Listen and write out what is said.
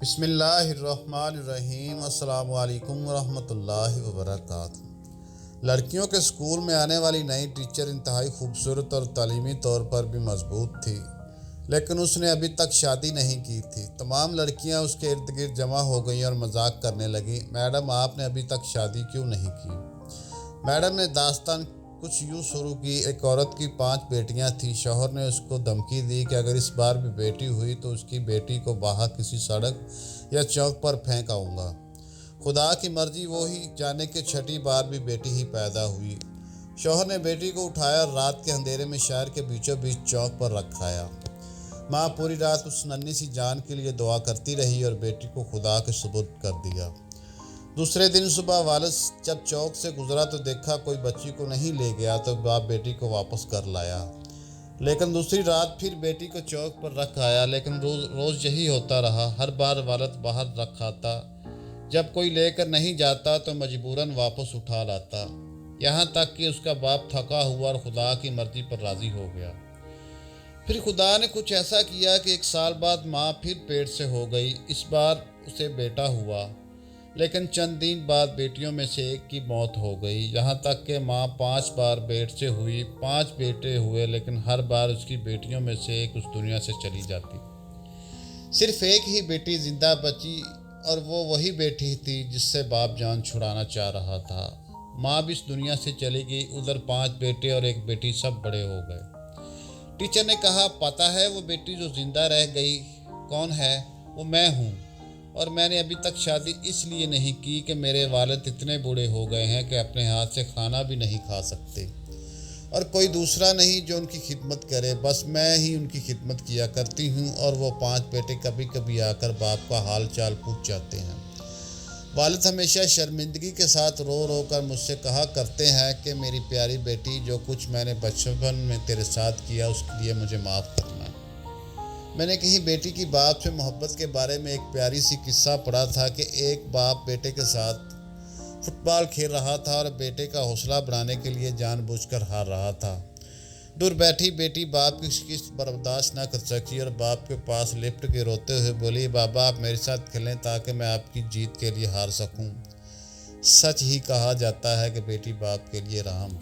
بسم اللہ الرحمن الرحیم۔ السلام علیکم ورحمۃ اللہ وبرکاتہ۔ لڑکیوں کے اسکول میں آنے والی نئی ٹیچر انتہائی خوبصورت اور تعلیمی طور پر بھی مضبوط تھی، لیکن اس نے ابھی تک شادی نہیں کی تھی۔ تمام لڑکیاں اس کے ارد گرد جمع ہو گئیں اور مذاق کرنے لگیں، میڈم آپ نے ابھی تک شادی کیوں نہیں کی؟ میڈم نے داستان کچھ یوں شروع کی۔ ایک عورت کی 5 بیٹیاں تھیں۔ شوہر نے اس کو دھمکی دی کہ اگر اس بار بھی بیٹی ہوئی تو اس کی بیٹی کو باہر کسی سڑک یا چوک پر پھینک آؤں گا۔ خدا کی مرضی، وہی جانے کہ 6ٹھی بار بھی بیٹی ہی پیدا ہوئی۔ شوہر نے بیٹی کو اٹھایا اور رات کے اندھیرے میں شہر کے بیچوں بیچ چوک پر رکھایا۔ ماں پوری رات اس ننھی سی جان کے لیے دعا کرتی رہی اور بیٹی کو خدا کے سپرد کر دیا۔ دوسرے دن صبح والد جب چوک سے گزرا تو دیکھا کوئی بچی کو نہیں لے گیا، تو باپ بیٹی کو واپس کر لایا۔ لیکن دوسری رات پھر بیٹی کو چوک پر رکھ آیا، لیکن روز یہی ہوتا رہا۔ ہر بار والد باہر رکھ آتا، جب کوئی لے کر نہیں جاتا تو مجبوراً واپس اٹھا لاتا، یہاں تک کہ اس کا باپ تھکا ہوا اور خدا کی مرضی پر راضی ہو گیا۔ پھر خدا نے کچھ ایسا کیا کہ 1 سال بعد ماں پھر پیٹ سے ہو گئی۔ اس بار اسے بیٹا ہوا، لیکن چند دن بعد بیٹیوں میں سے ایک کی موت ہو گئی، یہاں تک کہ ماں 5 بار پیٹ سے ہوئی۔ 5 بیٹے ہوئے، لیکن ہر بار اس کی بیٹیوں میں سے ایک اس دنیا سے چلی جاتی۔ صرف ایک ہی بیٹی زندہ بچی، اور وہ وہی بیٹی تھی جس سے باپ جان چھڑانا چاہ رہا تھا۔ ماں بھی اس دنیا سے چلی گئی۔ ادھر 5 بیٹے اور ایک بیٹی، سب بڑے ہو گئے۔ ٹیچر نے کہا، پتہ ہے وہ بیٹی جو زندہ رہ گئی کون ہے؟ وہ میں ہوں، اور میں نے ابھی تک شادی اس لیے نہیں کی کہ میرے والد اتنے بوڑھے ہو گئے ہیں کہ اپنے ہاتھ سے کھانا بھی نہیں کھا سکتے، اور کوئی دوسرا نہیں جو ان کی خدمت کرے، بس میں ہی ان کی خدمت کیا کرتی ہوں۔ اور وہ 5 بیٹے کبھی کبھی آ کر باپ کا حال چال پوچھ جاتے ہیں۔ والد ہمیشہ شرمندگی کے ساتھ رو رو کر مجھ سے کہا کرتے ہیں کہ میری پیاری بیٹی، جو کچھ میں نے بچپن میں تیرے ساتھ کیا اس کے لیے مجھے معاف کرنا۔ میں نے کہیں بیٹی کی باپ سے محبت کے بارے میں ایک پیاری سی قصہ پڑھا تھا کہ ایک باپ بیٹے کے ساتھ فٹ بال کھیل رہا تھا اور بیٹے کا حوصلہ بڑھانے کے لیے جان بوجھ کر ہار رہا تھا۔ دور بیٹھی بیٹی باپ کی شکست برداشت نہ کر سکی اور باپ کے پاس لپٹ کے روتے ہوئے بولی، بابا آپ میرے ساتھ کھیلیں تاکہ میں آپ کی جیت کے لیے ہار سکوں۔ سچ ہی کہا جاتا ہے کہ بیٹی باپ کے لیے رحم